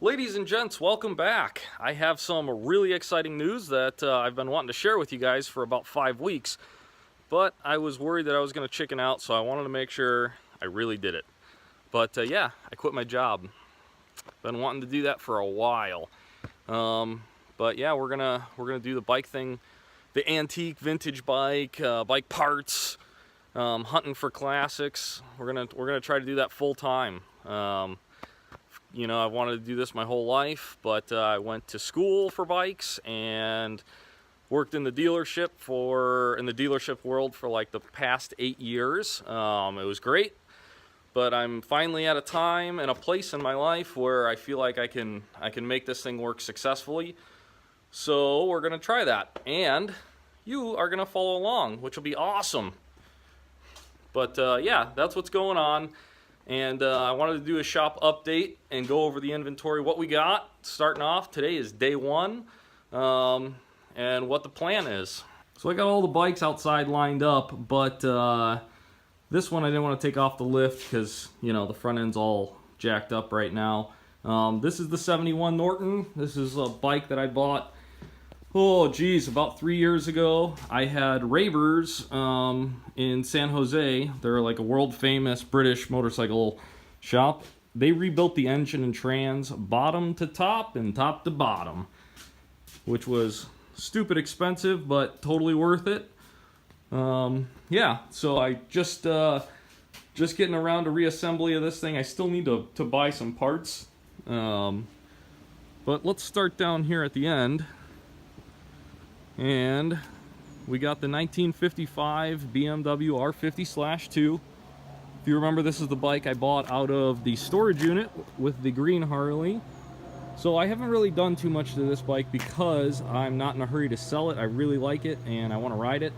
Ladies and gents, welcome back. I have some really exciting news that I've been wanting to share with you guys for about 5 weeks, but I was worried that I was going to chicken out, so I wanted to make sure I really did it. But yeah, I quit my job. Been wanting to do that for a while. But yeah, we're gonna do the bike thing, the antique vintage bike, bike parts, hunting for classics. We're gonna try to do that full time. You know, I wanted to do this my whole life, but I went to school for bikes and worked in the dealership world for like the past 8 years. It was great, but I'm finally at a time and a place in my life where I feel like I can make this thing work successfully. So we're gonna try that, and you are gonna follow along, which will be awesome. But yeah, that's what's going on. And I wanted to do a shop update and go over the inventory, what we got. Starting off, today is day one, and what the plan is. So I got all the bikes outside lined up, but this one I didn't want to take off the lift because, you know, the front end's all jacked up right now. This is the 71 Norton. This is a bike that I bought, oh geez, about 3 years ago. I had Ravers in San Jose. They're like a world famous British motorcycle shop. They rebuilt the engine and trans bottom to top and top to bottom, which was stupid expensive but totally worth it. Yeah, so I just getting around to reassembly of this thing. I still need to buy some parts, but let's start down here at the end. And we got the 1955 BMW R50/2. If you remember, this is the bike I bought out of the storage unit with the green Harley. So I haven't really done too much to this bike because I'm not in a hurry to sell it. I really like it and I want to ride it.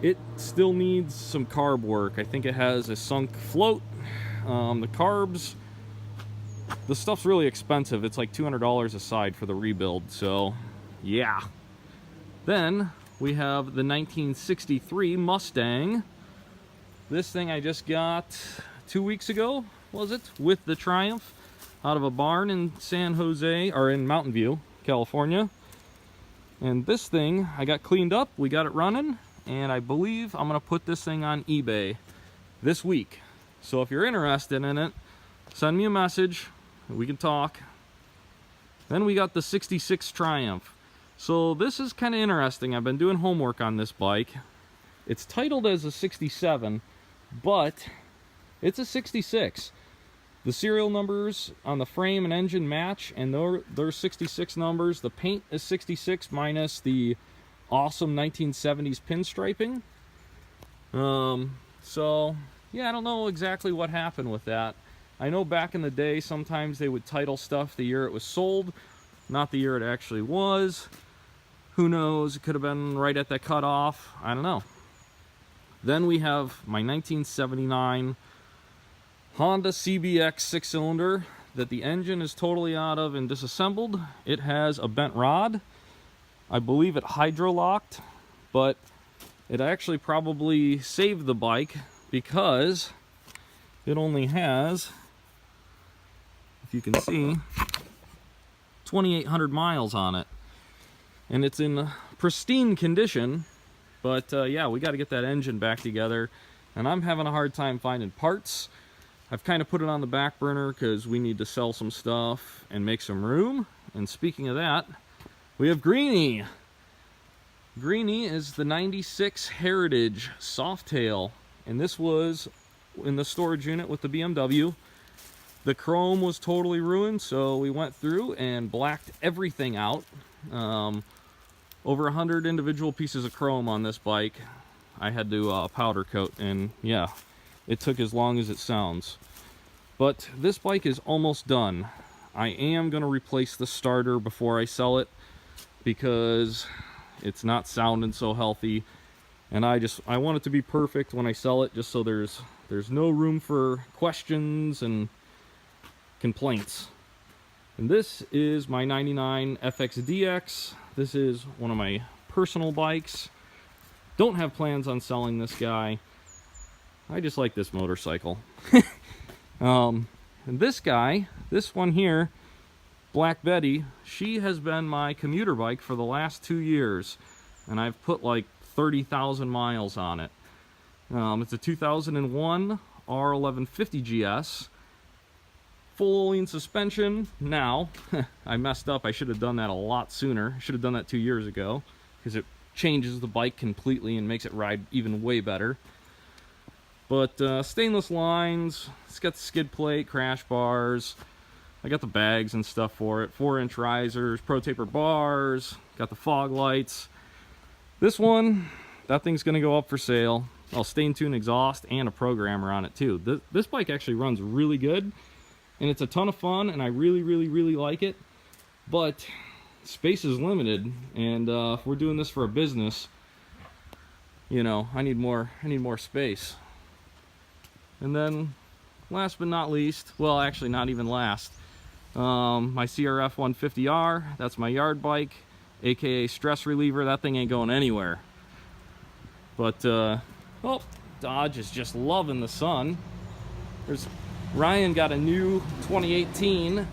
It still needs some carb work. I think it has a sunk float. The carbs, the stuff's really expensive. It's like $200 a side for the rebuild, so yeah. Then we have the 1963 Mustang. This thing I just got 2 weeks ago, was it? With the Triumph out of a barn in San Jose, or in Mountain View, California. And this thing I got cleaned up, we got it running, and I believe I'm gonna put this thing on eBay this week. So if you're interested in it, send me a message, we can talk. Then we got the 66 Triumph. So this is kind of interesting. I've been doing homework on this bike. It's titled as a 67, but it's a 66. The serial numbers on the frame and engine match, and they're 66 numbers. The paint is 66 minus the awesome 1970s pinstriping. So yeah, I don't know exactly what happened with that. I know back in the day, sometimes they would title stuff the year it was sold, not the year it actually was. Who knows? It could have been right at that cutoff. I don't know. Then we have my 1979 Honda CBX 6-cylinder that the engine is totally out of and disassembled. It has a bent rod. I believe it hydro-locked, but it actually probably saved the bike because it only has, if you can see, 2,800 miles on it. And it's in pristine condition, but yeah, we got to get that engine back together, and I'm having a hard time finding parts. I've kind of put it on the back burner because we need to sell some stuff and make some room. And speaking of that, we have Greenie. Greenie is the 96 Heritage Softail, and this was in the storage unit with the BMW. The chrome was totally ruined, so we went through and blacked everything out. Over 100 individual pieces of chrome on this bike. I had to powder coat, and yeah, it took as long as it sounds. But this bike is almost done. I am going to replace the starter before I sell it because it's not sounding so healthy, and I want it to be perfect when I sell it, just so there's no room for questions and complaints. And this is my 99 FXDX. This is one of my personal bikes. Don't have plans on selling this guy. I just like this motorcycle. And this guy, this one here, Black Betty, she has been my commuter bike for the last 2 years. And I've put like 30,000 miles on it. It's a 2001 R1150 GS. Full Öhlins suspension. Now, I messed up. I should have done that a lot sooner. I should have done that 2 years ago, because it changes the bike completely and makes it ride even way better. But stainless lines, it's got the skid plate, crash bars. I got the bags and stuff for it. 4-inch risers, pro taper bars, got the fog lights. This one, that thing's gonna go up for sale. I'll stain tune exhaust and a programmer on it too. This bike actually runs really good, and it's a ton of fun, and I really like it. But space is limited, and if we're doing this for a business, you know, I need more space. And then, last but not least, well, actually not even last, my CRF 150R. That's my yard bike, aka stress reliever. That thing ain't going anywhere. But oh, Dodge is just loving the sun. There's Ryan got a new 2018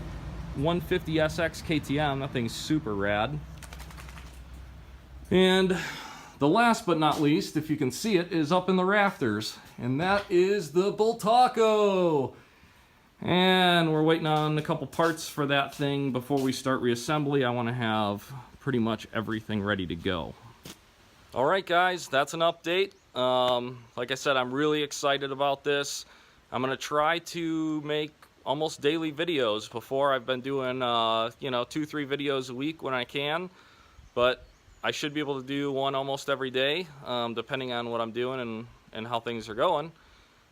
150SX KTM. That thing's super rad. And the last but not least, if you can see it, is up in the rafters, and that is the Bultaco. And we're waiting on a couple parts for that thing before we start reassembly. I want to have pretty much everything ready to go. All right, guys, that's an update. Like I said, I'm really excited about this. I'm gonna try to make almost daily videos. Before, I've been doing you know, 2-3 videos a week when I can, but I should be able to do one almost every day, depending on what I'm doing and how things are going.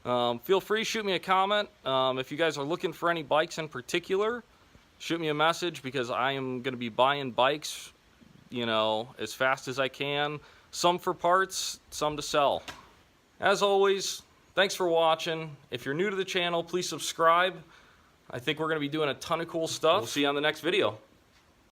Feel free to shoot me a comment. If you guys are looking for any bikes in particular, shoot me a message, because I am going to be buying bikes, you know, as fast as I can. Some for parts, some to sell. As always, thanks for watching. If you're new to the channel, please subscribe. I think we're going to be doing a ton of cool stuff. We'll see you on the next video.